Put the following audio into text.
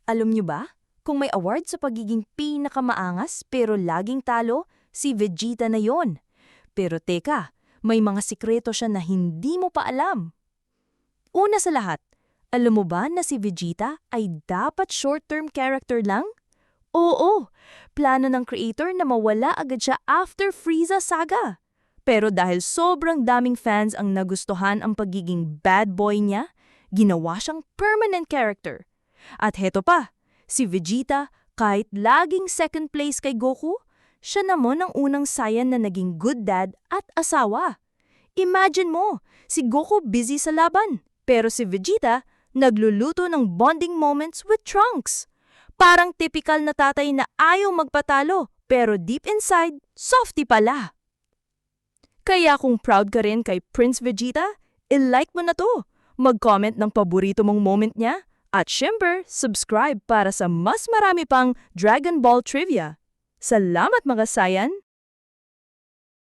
Alam niyo ba? Kung may award sa pagiging pinakamaangas pero laging talo, si Vegeta na yon. Pero teka, may mga sikreto siya na hindi mo pa alam. Una sa lahat, alam mo ba na si Vegeta ay dapat short-term character lang? Oo, plano ng creator na mawala agad siya after Frieza Saga. Pero dahil sobrang daming fans ang nagustuhan ang pagiging bad boy niya, ginawa siyang permanent character. At heto pa, si Vegeta, kahit laging second place kay Goku, siya naman ang unang Saiyan na naging good dad at asawa. Imagine mo, si Goku busy sa laban, pero si Vegeta nagluluto ng bonding moments with Trunks. Parang typical na tatay na ayaw magpatalo, pero deep inside, softy pala. Kaya kung proud ka rin kay Prince Vegeta, i-like mo na to. Mag-comment ng paborito mong moment niya. At syempre, subscribe para sa mas marami pang Dragon Ball trivia. Salamat mga Saiyan!